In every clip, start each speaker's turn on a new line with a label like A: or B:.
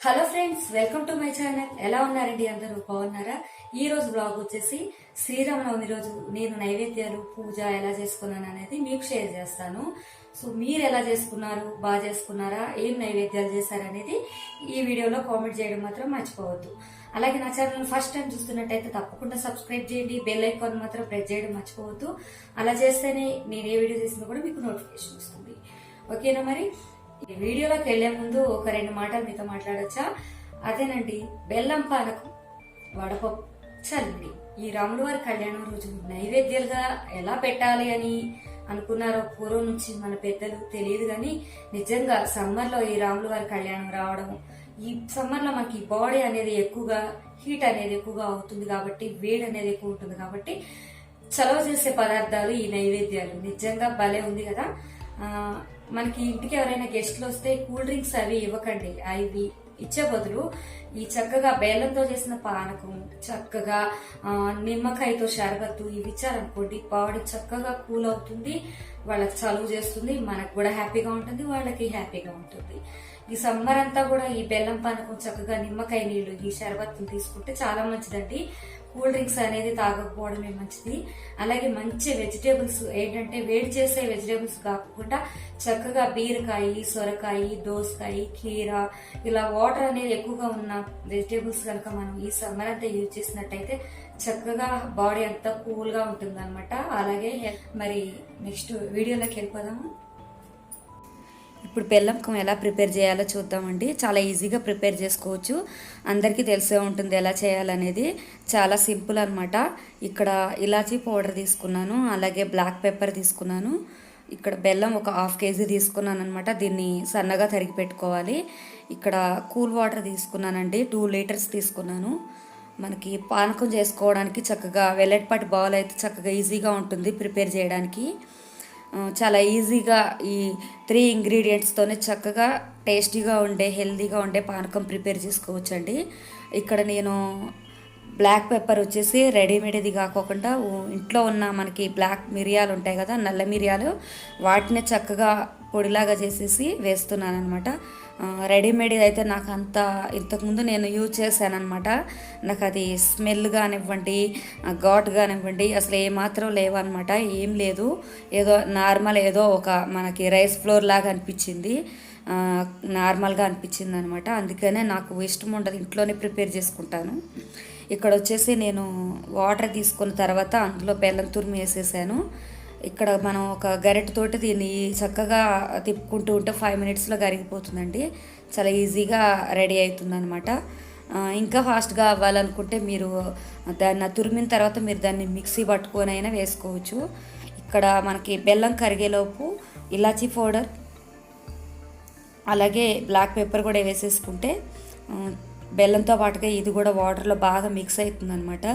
A: Hello friends, welcome to my channel. ఎలా ఉన్నారండి? అందరూ బాగున్నారా? ఈ రోజు బ్లాగ్ వచ్చేసి శ్రీరామనవమి రోజు నేను నైవేద్యాలు పూజ ఎలా చేసుకున్నాను అనేది మీకు షేర్ చేస్తాను. సో మీరు ఎలా చేసుకున్నారు, బాగా చేసుకున్నారా, ఏం నైవేద్యాలు చేశారనేది ఈ వీడియోలో కామెంట్ చేయడం మాత్రం మర్చిపోవద్దు. అలాగే నా ఛానల్ ఫస్ట్ టైం చూస్తున్నట్టయితే తప్పకుండా సబ్స్క్రైబ్ చేయండి, బెల్ ఐకాన్ మాత్రం ప్రెస్ చేయడం మర్చిపోవద్దు. అలా చేస్తేనే నేను ఏ వీడియో చేసినా కూడా మీకు నోటిఫికేషన్ వస్తుంది. ఓకేనా? మరి ఈ వీడియోలోకి వెళ్లే ముందు ఒక రెండు మాటలు మీతో మాట్లాడొచ్చా? అదేనండి, బెల్లం పానకం, వడపప్పు, చల్లిడి ఈ రాముల వారి కళ్యాణం రోజు నైవేద్యాలుగా ఎలా పెట్టాలి అని అనుకున్నారో పూర్వం నుంచి మన పెద్దలు తెలియదు. కానీ నిజంగా సమ్మర్ లో ఈ రాముల వారి కళ్యాణం రావడం, ఈ సమ్మర్ లో మనకి బాడీ అనేది ఎక్కువగా హీట్ అనేది ఎక్కువగా అవుతుంది కాబట్టి, వేడి అనేది ఎక్కువ ఉంటుంది కాబట్టి చలవ చేసే పదార్థాలు ఈ నైవేద్యాలు నిజంగా భలే ఉంది కదా. మనకి ఇంటికి ఎవరైనా గెస్ట్లు వస్తే కూల్ డ్రింక్స్ అవి ఇవ్వకండి. అవి ఇచ్చే బదులు ఈ చక్కగా బెల్లంతో చేసిన పానకం, చక్కగా నిమ్మకాయతో షర్బత్తు ఇవి ఇచ్చారనుకోండి, బాడీ చక్కగా కూల్ అవుతుంది, వాళ్ళకి చలువ చేస్తుంది, మనకు కూడా హ్యాపీగా ఉంటుంది, వాళ్ళకి హ్యాపీగా ఉంటుంది. ఈ సమ్మర్ అంతా కూడా ఈ బెల్లం పానకం, చక్కగా నిమ్మకాయ నీళ్లు, ఈ షర్బత్తులు తీసుకుంటే చాలా మంచిదండి. కూల్ డ్రింక్స్ అనేది తాగకపోవడమే మంచిది. అలాగే మంచి వెజిటేబుల్స్ ఏంటంటే వేడి చేసే వెజిటేబుల్స్ కాకుండా చక్కగా బీరకాయ, సొరకాయ, దోసకాయ, కీర ఇలా వాటర్ అనేది ఎక్కువగా ఉన్న వెజిటేబుల్స్ కనుక మనం ఈ సమ్మర్ అంతా యూజ్ చేసినట్టయితే చక్కగా బాడీ అంతా కూల్ గా ఉంటుంది అనమాట. అలాగే మరి నెక్స్ట్ వీడియోలోకి వెళ్ళిపోదాము. ఇప్పుడు బెల్లంకం ఎలా ప్రిపేర్ చేయాలో చూద్దామండి. చాలా ఈజీగా ప్రిపేర్ చేసుకోవచ్చు, అందరికీ తెలిసే ఉంటుంది ఎలా చేయాలనేది. చాలా సింపుల్ అనమాట. ఇక్కడ ఇలాచీ పౌడర్ తీసుకున్నాను, అలాగే బ్లాక్ పెప్పర్ తీసుకున్నాను. ఇక్కడ బెల్లం ఒక 1/2 కేజీ తీసుకున్నాను అనమాట. దీన్ని సన్నగా తరిగి పెట్టుకోవాలి. ఇక్కడ కూల్ వాటర్ తీసుకున్నానండి, 2 లీటర్స్ తీసుకున్నాను. మనకి పానకం చేసుకోవడానికి చక్కగా వెల్లటిపాటి బౌల్ అయితే చక్కగా ఈజీగా ఉంటుంది ప్రిపేర్ చేయడానికి. చాలా ఈజీగా ఈ 3 ఇంగ్రీడియంట్స్తోనే చక్కగా టేస్టీగా ఉండే, హెల్తీగా ఉండే పానకం ప్రిపేర్ చేసుకోవచ్చండి. ఇక్కడ నేను బ్లాక్ పెప్పర్ వచ్చేసి రెడీమేడ్ది కాకోకుండా ఇంట్లో ఉన్న మనకి బ్లాక్ మిరియాలు ఉంటాయి కదా, నల్ల మిరియాలు, వాటిని చక్కగా పొడిలాగా చేసేసి వేస్తున్నాను అనమాట. రెడీమేడ్ అయితే నాకు అంత ఇంతకుముందు నేను యూజ్ చేశాను అనమాట. నాకు అది స్మెల్ కానివ్వండి, ఘాట్ కానివ్వండి అసలు ఏమాత్రం లేవన్నమాట. ఏం లేదు, ఏదో నార్మల్, ఏదో ఒక మనకి రైస్ ఫ్లోర్ లాగా అనిపించింది, నార్మల్గా అనిపించింది అనమాట. అందుకనే నాకు ఇష్టం ఉండదు, ఇంట్లోనే ప్రిపేర్ చేసుకుంటాను. ఇక్కడ వచ్చేసి నేను వాటర్ తీసుకున్న తర్వాత అందులో బెల్లం తురిమి వేసేసాను. ఇక్కడ మనం ఒక గరిటెతోటి దీన్ని చక్కగా తిప్పుకుంటూ ఉంటే 5 మినిట్స్లో కరిగిపోతుందండి. చాలా ఈజీగా రెడీ అవుతుంది అనమాట. ఇంకా ఫాస్ట్గా అవ్వాలనుకుంటే మీరు దాన్ని తురిమిన తర్వాత మీరు దాన్ని మిక్సీ పట్టుకొని అయినా వేసుకోవచ్చు. ఇక్కడ మనకి బెల్లం కరిగేలోపు ఇలాచీ పౌడర్ అలాగే బ్లాక్ పెప్పర్ కూడా వేసేసుకుంటే బెల్లంతో పాటుగా ఇది కూడా వాటర్లో బాగా మిక్స్ అవుతుంది అనమాట.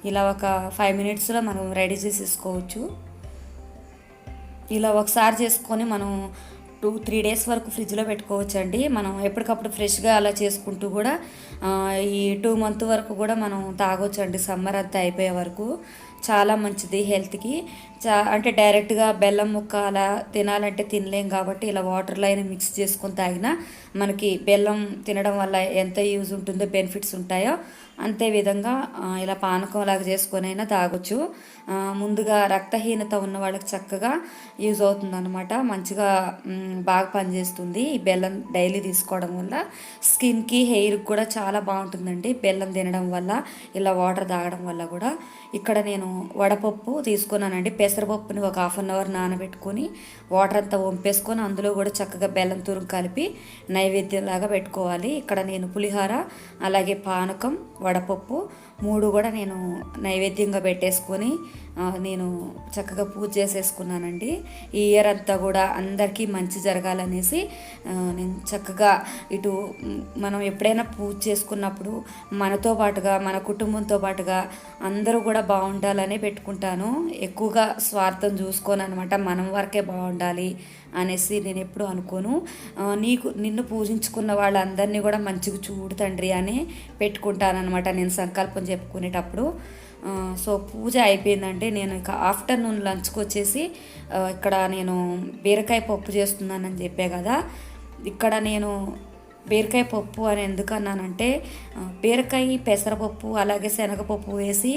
A: ఇలా ఒక 5 మినిట్స్లో మనం రెడీ చేసేసుకోవచ్చు. ఇలా ఒకసారి చేసుకొని మనం 2-3 డేస్ వరకు ఫ్రిడ్జ్లో పెట్టుకోవచ్చు అండి. మనం ఎప్పటికప్పుడు ఫ్రెష్గా అలా చేసుకుంటూ కూడా ఈ 2 మంత్ వరకు కూడా మనం తాగొచ్చు అండి. సమ్మర్ అంతా అయిపోయే వరకు చాలా మంచిది హెల్త్కి. అంటే డైరెక్ట్గా బెల్లం ముక్క అలా తినాలంటే తినలేం కాబట్టి ఇలా వాటర్లో అయినా మిక్స్ చేసుకొని తాగినా మనకి బెల్లం తినడం వల్ల ఎంత యూజ్ ఉంటుందో, బెనిఫిట్స్ ఉంటాయో అంతే విధంగా ఇలా పానకం లాగా చేసుకొని అయినా తాగొచ్చు. ముందుగా రక్తహీనత ఉన్న వాళ్ళకి చక్కగా యూజ్ అవుతుంది అనమాట. మంచిగా బాగా పనిచేస్తుంది ఈ బెల్లం డైలీ తీసుకోవడం వల్ల. స్కిన్కి, హెయిర్కి కూడా చాలా బాగుంటుందండి బెల్లం తినడం వల్ల, ఇలా వాటర్ తాగడం వల్ల కూడా. ఇక్కడ నేను వడపప్పు తీసుకున్నానండి. పెసరపప్పుని ఒక 1/2 అవర్ నానబెట్టుకొని వాటర్ అంతా వంపేసుకొని అందులో కూడా చక్కగా బెల్లం తురుము కలిపి నైవేద్యంలాగా పెట్టుకోవాలి. ఇక్కడ నేను పులిహోర, అలాగే పానకం, వడపప్పు 3 కూడా నేను నైవేద్యంగా పెట్టేసుకొని నేను చక్కగా పూజ చేసేసుకున్నానండి. ఈ ఇయర్ అంతా కూడా అందరికీ మంచి జరగాలనేసి నేను చక్కగా ఇటు మనం ఎప్పుడైనా పూజ చేసుకున్నప్పుడు మనతో పాటుగా, మన కుటుంబంతో పాటుగా అందరూ కూడా బాగుండాలని పెట్టుకుంటాను. ఎక్కువగా స్వార్థం చూసుకోను అనమాట. మనం వరకే బాగుండాలి అనేసి నేను ఎప్పుడు అనుకోను. నిన్ను పూజించుకున్న వాళ్ళందరినీ కూడా మంచిగా చూడు తండ్రి అని పెట్టుకుంటానమాట నేను సంకల్పం చెప్పుకునేటప్పుడు. సో పూజ అయిపోయిందంటే నేను ఇక ఆఫ్టర్నూన్ లంచ్కి వచ్చేసి ఇక్కడ నేను బీరకాయ పప్పు చేస్తున్నానని చెప్పే కదా, ఇక్కడ నేను బీరకాయ పప్పు అని ఎందుకు అన్నానంటే బీరకాయ పెసరపప్పు అలాగే శనగపప్పు వేసి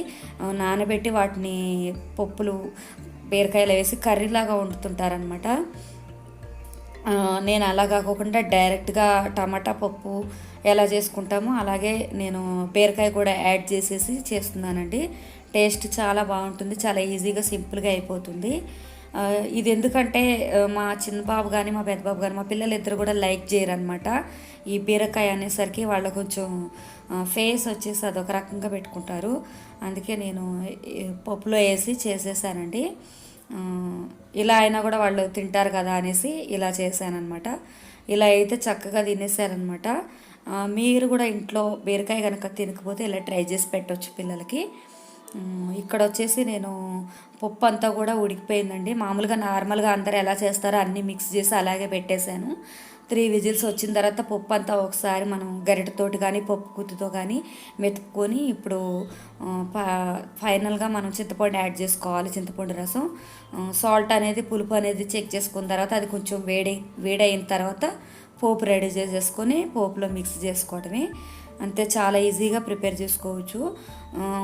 A: నానబెట్టి వాటిని పప్పులు బీరకాయలు వేసి కర్రీలాగా వండుతుంటారనమాట. నేను అలా కాకుండా డైరెక్ట్గా టమాటా పప్పు ఎలా చేసుకుంటామో అలాగే నేను బీరకాయ కూడా యాడ్ చేసేసి చేస్తున్నానండి. టేస్ట్ చాలా బాగుంటుంది, చాలా ఈజీగా సింపుల్గా అయిపోతుంది. ఇది ఎందుకంటే మా చిన్న బాబు కానీ మా పెద్ద బాబు కానీ మా పిల్లలు ఇద్దరు కూడా లైక్ చేయరు అనమాట. ఈ బీరకాయ అనేసరికి వాళ్ళు కొంచెం ఫేస్ వచ్చేసి అదొక రకంగా పెట్టుకుంటారు. అందుకే నేను పప్పులో వేసి చేసేసానండి. ఇలా అయినా కూడా వాళ్ళు తింటారు కదా అనేసి ఇలా చేశానమాట. ఇలా అయితే చక్కగా తినేసారనమాట. మీరు కూడా ఇంట్లో బీరకాయ కనుక తినకపోతే ఇలా ట్రై చేసి పెట్టవచ్చు పిల్లలకి. ఇక్కడ వచ్చేసి నేను పప్పు అంతా కూడా ఉడికిపోయిందండి. మామూలుగా నార్మల్గా అందరు ఎలా చేస్తారో అన్నీ మిక్స్ చేసి అలాగే పెట్టేశాను. 3 విజిల్స్ వచ్చిన తర్వాత పప్పు అంతా ఒకసారి మనం గరిటెతోటి కానీ పప్పు గుత్తితో కానీ మెతుక్కొని ఇప్పుడు ఫైనల్గా మనం చింతపండు యాడ్ చేసుకోవాలి. చింతపండు రసం, సాల్ట్ అనేది పులుపు అనేది చెక్ చేసుకున్న తర్వాత అది కొంచెం వేడైన తర్వాత పోపు రెడీ చేసేసుకొని పోపులో మిక్స్ చేసుకోవడమే. అంతే, చాలా ఈజీగా ప్రిపేర్ చేసుకోవచ్చు.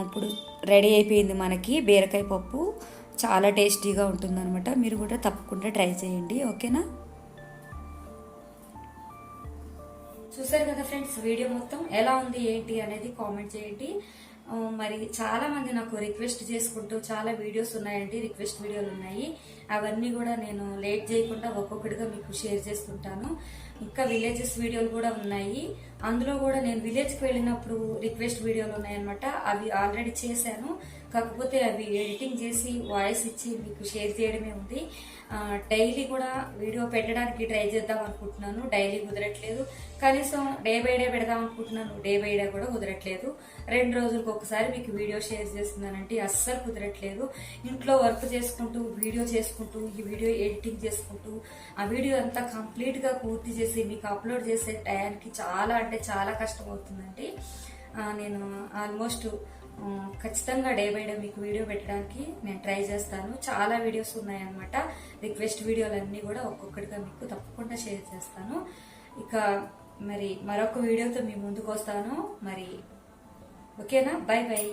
A: ఇప్పుడు రెడీ అయిపోయింది మనకి బీరకాయ పప్పు. చాలా టేస్టీగా ఉంటుందన్నమాట. మీరు కూడా తప్పకుండా ట్రై చేయండి. ఓకేనా? చూసారు కదా ఫ్రెండ్స్, వీడియో మొత్తం ఎలా ఉంది ఏంటి అనేది కామెంట్ చేయండి. మరి చాలా మంది నాకు రిక్వెస్ట్ చేసుకుంటూ చాలా వీడియోస్ ఉన్నాయండి, రిక్వెస్ట్ వీడియోలు ఉన్నాయి. అవన్నీ కూడా నేను లేట్ చేయకుండా ఒక్కొక్కటిగా మీకు షేర్ చేస్తుంటాను. ఇంకా విలేజెస్ వీడియోలు కూడా ఉన్నాయి. అందులో కూడా నేను విలేజ్కి వెళ్ళినప్పుడు రిక్వెస్ట్ వీడియోలు ఉన్నాయన్నమాట. అవి ఆల్రెడీ చేశాను, కాకపోతే అవి ఎడిటింగ్ చేసి వాయిస్ ఇచ్చి మీకు షేర్ చేయడమే ఉంది. డైలీ కూడా వీడియో పెట్టడానికి ట్రై చేద్దాం అనుకుంటున్నాను, డైలీ కుదరట్లేదు. కనీసం డే బై డే పెడదాం అనుకుంటున్నాను, డే బై డే కూడా కుదరట్లేదు. 2 రోజులకు ఒకసారి మీకు వీడియో షేర్ చేస్తున్నానంటే అస్సలు కుదరట్లేదు. ఇంట్లో వర్క్ చేసుకుంటూ వీడియో చేసుకుంటూ ఈ వీడియో ఎడిటింగ్ చేసుకుంటూ ఆ వీడియో అంతా కంప్లీట్గా పూర్తి చేసి మీకు అప్లోడ్ చేసే టయానికి చాలా అంటే చాలా కష్టం అవుతుందండి. నేను ఆల్మోస్ట్ ఖచ్చితంగా డే బై డే మీకు వీడియో పెట్టడానికి నేను ట్రై చేస్తాను. చాలా వీడియోస్ ఉన్నాయన్నమాట. రిక్వెస్ట్ వీడియోలన్నీ కూడా ఒక్కొక్కటిగా మీకు తప్పకుండా షేర్ చేస్తాను. ఇక మరి మరొక వీడియోతో మీ ముందుకు వస్తాను. మరి ఓకేనా? By by.